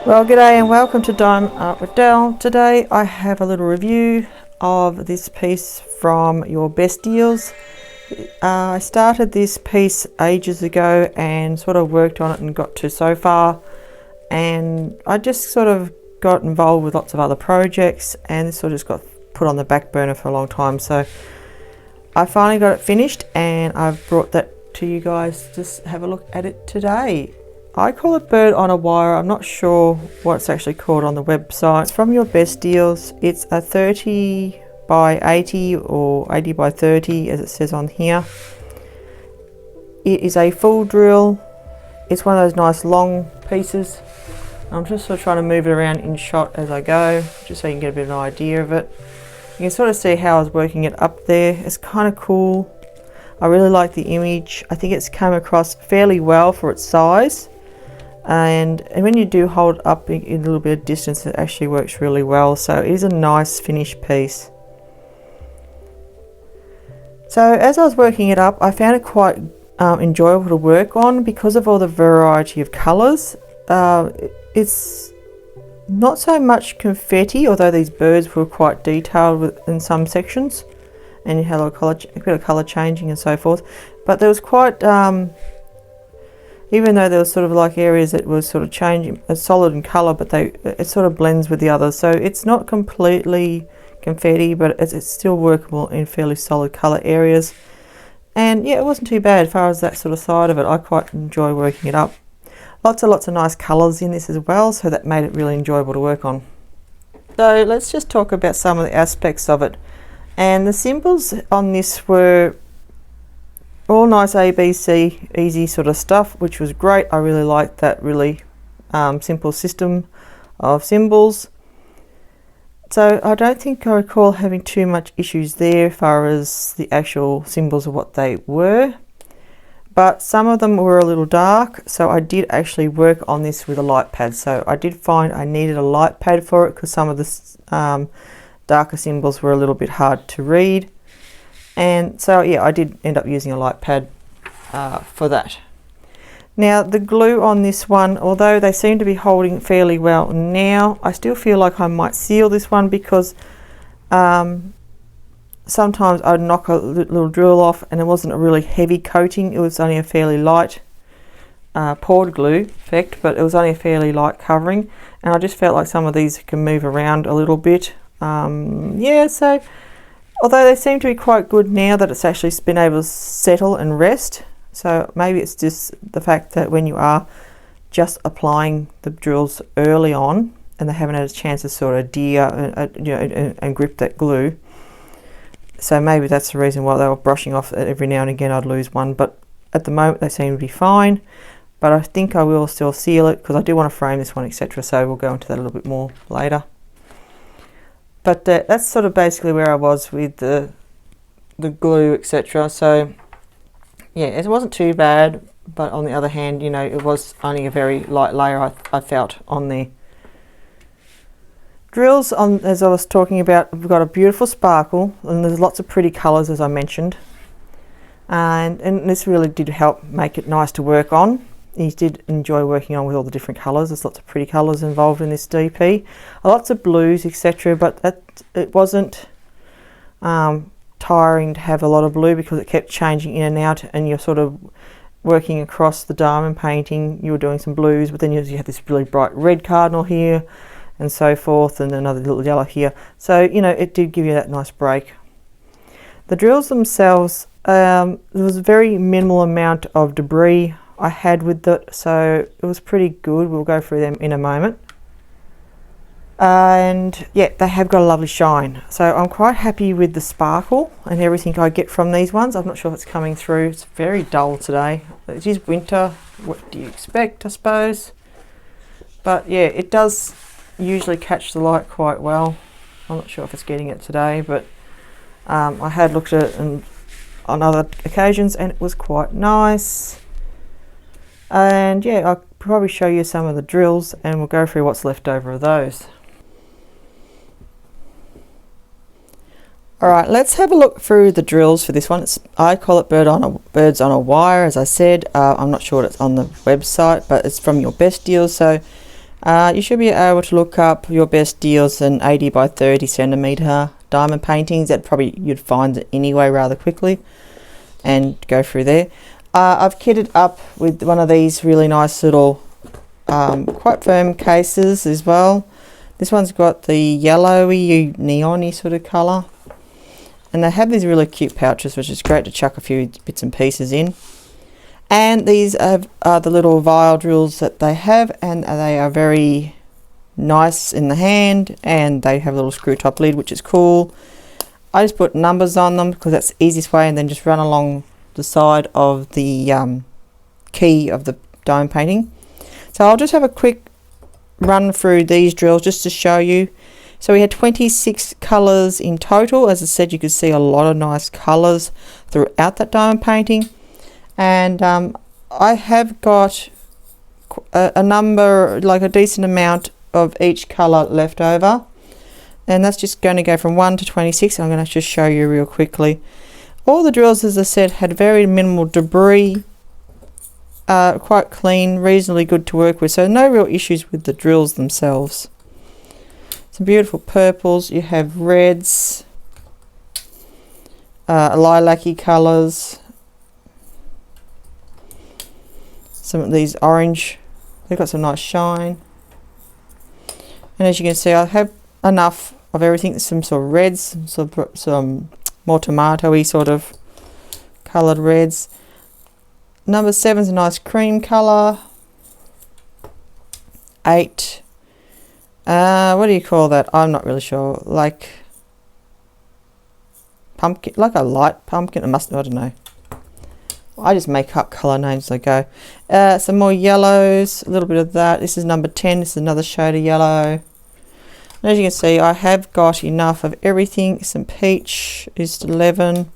Well, g'day and welcome to DiamondDel. Today I have a little review of this piece from UrBestDeals. I started this piece ages ago and sort of worked on it and got to so far, and I just sort of got involved with lots of other projects and this sort of just got put on the back burner for a long time. So I finally got it finished and I've brought that to you guys to just have a look at it today. I call it bird on a wire. I'm not sure what it's actually called on the website. It's from UrBestDeals. It's a 30 by 80 or 80 by 30 as it says on here. It is a full drill. It's one of those nice long pieces. I'm just sort of trying to move it around in shot as I go, just so you can get a bit of an idea of it. You can sort of see how I was working it up there. It's kind of cool. I really like the image. I think it's come across fairly well for its size. And when you do hold up in a little bit of distance, it actually works really well. So it is a nice finished piece. So as I was working it up, I found it quite enjoyable to work on because of all the variety of colours. It's not so much confetti, although these birds were quite detailed in some sections, and you had a bit of colour changing and so forth. But there was quite even though there was sort of like areas that was sort of changing, solid in colour, but it sort of blends with the others. So it's not completely confetti, but it's still workable in fairly solid colour areas. And yeah, it wasn't too bad as far as that sort of side of it. I quite enjoy working it up. Lots of nice colours in this as well, so that made it really enjoyable to work on. So let's just talk about some of the aspects of it. And the symbols on this were all nice ABC, easy sort of stuff, which was great. I really liked that really simple system of symbols. So I don't think I recall having too much issues there as far as the actual symbols of what they were. But some of them were a little dark, so I did actually work on this with a light pad. So I did find I needed a light pad for it because some of the darker symbols were a little bit hard to read. And so yeah, I did end up using a light pad for that. Now the glue on this one, although they seem to be holding fairly well now, I still feel like I might seal this one because sometimes I'd knock a little drill off and it wasn't a really heavy coating. It was only a fairly light poured glue effect, but it was only a fairly light covering, and I just felt like some of these can move around a little bit. Yeah, so although they seem to be quite good now that it's actually been able to settle and rest. So maybe it's just the fact that when you are just applying the drills early on and they haven't had a chance to sort of adhere and grip that glue. So maybe that's the reason why they were brushing off every now and again. I'd lose one, but at the moment they seem to be fine. But I think I will still seal it because I do want to frame this one, etc. So we'll go into that a little bit more later. But that's sort of basically where I was with the glue, etc. So yeah, it wasn't too bad, but on the other hand, you know, it was only a very light layer I felt on there. Drills, as I was talking about, we've got a beautiful sparkle and there's lots of pretty colours, as I mentioned. And this really did help make it nice to work on. You did enjoy working on with all the different colours. There's lots of pretty colours involved in this DP. Lots of blues, etc. But it wasn't tiring to have a lot of blue because it kept changing in and out, and you're sort of working across the diamond painting. You were doing some blues, but then you had this really bright red cardinal here and so forth, and another little yellow here. So, you know, it did give you that nice break. The drills themselves, there was a very minimal amount of debris I had with it, so it was pretty good. We'll go through them in a moment. And yeah, they have got a lovely shine, so I'm quite happy with the sparkle and everything I get from these ones. I'm not sure if it's coming through. It's very dull today. It is winter. What do you expect, I suppose? But yeah, it does usually catch the light quite well. I'm not sure if it's getting it today, but I had looked at it on other occasions and it was quite nice. And yeah, I'll probably show you some of the drills and we'll go through what's left over of those. Alright, let's have a look through the drills for this one. I call it birds on a wire, as I said. I'm not sure what it's on the website, but it's from UrBestDeals. So You should be able to look up UrBestDeals and 80 by 30 centimeter diamond paintings. That probably you'd find it anyway rather quickly, and go through there. I've kitted up with one of these really nice little quite firm cases as well. This one's got the yellowy, neon-y sort of colour. And they have these really cute pouches, which is great to chuck a few bits and pieces in. And these are the little vial drills that they have, and they are very nice in the hand, and they have a little screw top lid, which is cool. I just put numbers on them because that's the easiest way, and then just run along the side of the key of the diamond painting. So I'll just have a quick run through these drills just to show you. So we had 26 colours in total. As I said, you could see a lot of nice colours throughout that diamond painting. And I have got a number, like a decent amount of each colour left over. And that's just going to go from 1 to 26. I'm going to just show you real quickly. All the drills, as I said, had very minimal debris. Quite clean, reasonably good to work with. So no real issues with the drills themselves. Some beautiful purples. You have reds, lilac-y colours. Some of these orange. They've got some nice shine. And as you can see, I have enough of everything. Some sort of reds, some more tomato-y sort of coloured reds. Number 7 is a nice cream colour. 8. What do you call that? I'm not really sure. Like pumpkin, like a light pumpkin. I don't know. I just make up colour names as I go. Some more yellows, a little bit of that. This is number 10. This is another shade of yellow. And as you can see, I have got enough of everything. Some peach is 11.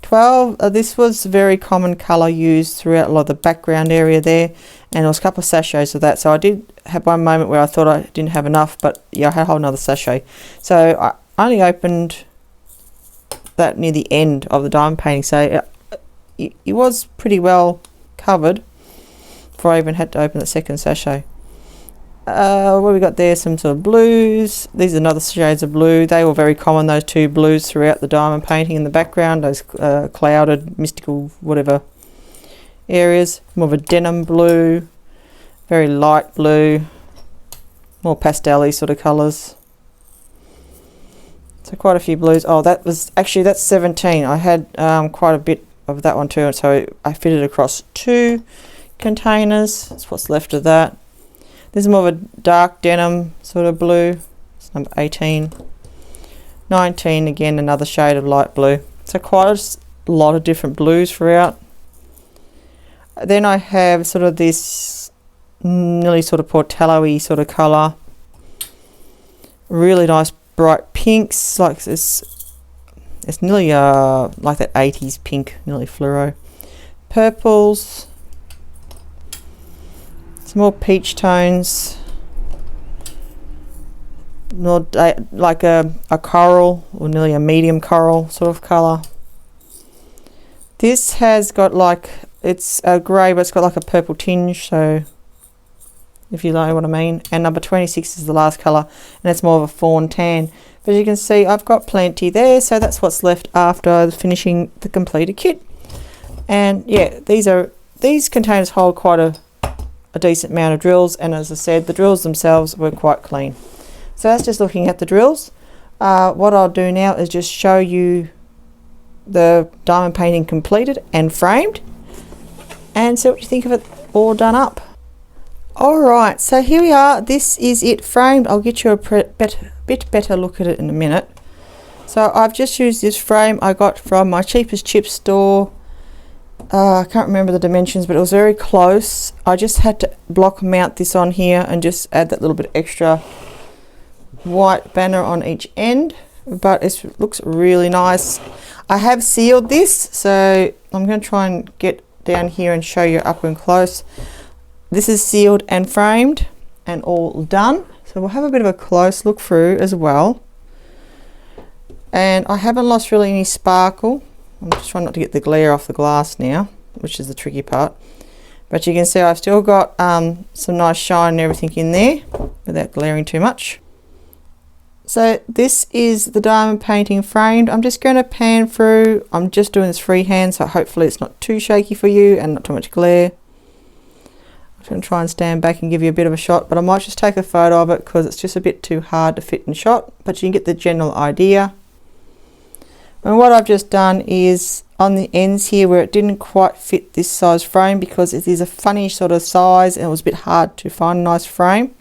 12. This was a very common colour used throughout a lot of the background area there. And there was a couple of sachets of that. So I did have one moment where I thought I didn't have enough, but yeah, I had a whole nother sachet. So I only opened that near the end of the diamond painting. So it was pretty well covered before I even had to open the second sachet. What we got there? Some sort of blues. These are another shades of blue. They were very common, those two blues throughout the diamond painting in the background, those clouded, mystical, whatever areas. More of a denim blue, very light blue, more pastel-y sort of colours. So quite a few blues. Oh, that's 17. I had quite a bit of that one too, so I fitted across 2 containers. That's what's left of that. This is more of a dark denim sort of blue. It's number 18. 19, again, another shade of light blue. So quite a lot of different blues throughout. Then I have sort of this nearly sort of portello-y sort of colour. Really nice bright pinks, like this. It's nearly like that 80s pink, nearly fluoro. Purples. Some more peach tones. More like a coral, or nearly a medium coral sort of colour. This has got like, it's a grey, but it's got like a purple tinge, so if you know what I mean. And number 26 is the last colour, and it's more of a fawn tan. But as you can see, I've got plenty there, so that's what's left after finishing the completed kit. And yeah, these containers hold quite a decent amount of drills, and as I said, the drills themselves were quite clean. So that's just looking at the drills. What I'll do now is just show you the diamond painting completed and framed, and see what you think of it all done up. Alright, so here we are. This is it framed. I'll get you a bit better look at it in a minute. So I've just used this frame I got from my cheapest chip store. I can't remember the dimensions, but it was very close. I just had to block mount this on here and just add that little bit extra white banner on each end, but it looks really nice. I have sealed this, so I'm going to try and get down here and show you up and close. This is sealed and framed and all done, so we'll have a bit of a close look through as well. And I haven't lost really any sparkle. I'm just trying not to get the glare off the glass now, which is the tricky part. But you can see I've still got some nice shine and everything in there without glaring too much. So this is the diamond painting framed. I'm just going to pan through. I'm just doing this freehand, so hopefully it's not too shaky for you and not too much glare. I'm just going to try and stand back and give you a bit of a shot, but I might just take a photo of it because it's just a bit too hard to fit in shot, but you can get the general idea. And what I've just done is on the ends here where it didn't quite fit this size frame because it is a funny sort of size and it was a bit hard to find a nice frame.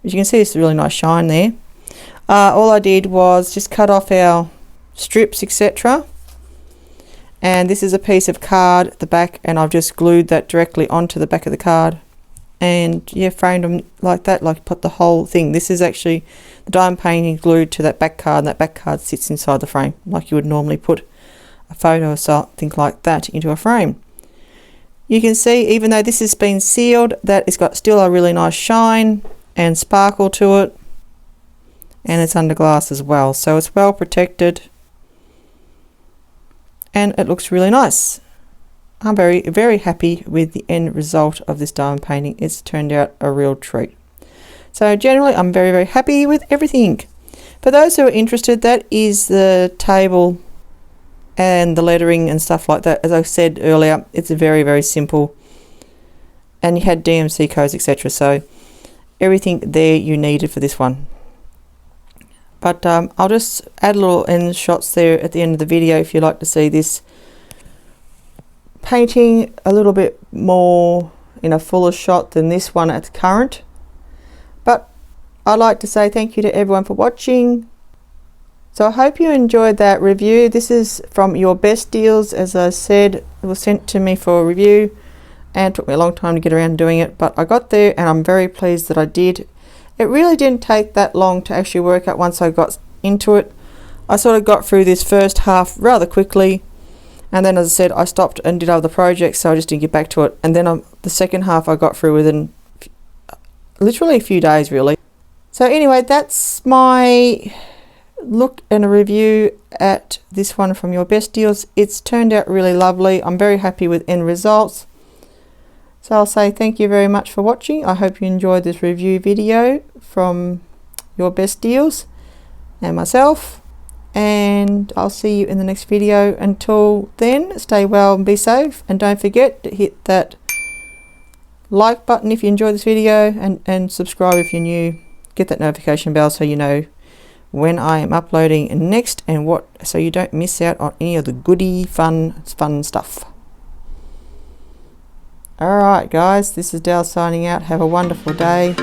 As you can see, it's a really nice shine there. All I did was just cut off our strips, etc. And this is a piece of card at the back, and I've just glued that directly onto the back of the card. And yeah, framed them like that, like put the whole thing. This is actually the diamond painting glued to that back card, and that back card sits inside the frame like you would normally put a photo or something like that into a frame. You can see, even though this has been sealed, that it's got still a really nice shine and sparkle to it. And it's under glass as well, so it's well protected and it looks really nice. I'm very, very happy with the end result of this diamond painting. It's turned out a real treat. So generally I'm very, very happy with everything. For those who are interested, that is the table and the lettering and stuff like that. As I said earlier, it's very, very simple, and you had DMC codes, etc. So everything there you needed for this one. But I'll just add little end shots there at the end of the video if you'd like to see this painting a little bit more in a fuller shot than this one at the current. But I'd like to say thank you to everyone for watching. So I hope you enjoyed that review. This is from UrBestDeals. As I said, it was sent to me for a review and it took me a long time to get around to doing it, but I got there and I'm very pleased that I did. It really didn't take that long to actually work out once I got into it. I sort of got through this first half rather quickly, and then as I said, I stopped and did other projects, so I just didn't get back to it. And then the second half I got through within literally a few days really. So anyway, that's my look and a review at this one from UrBestDeals. It's turned out really lovely. I'm very happy with end results. So I'll say thank you very much for watching. I hope you enjoyed this review video from UrBestDeals and myself. And I'll see you in the next video. Until then, stay well and be safe. And don't forget to hit that like button if you enjoyed this video, and subscribe if you're new. Get that notification bell so you know when I am uploading next and so you don't miss out on any of the goody fun stuff. Alright guys, this is Del signing out. Have a wonderful day.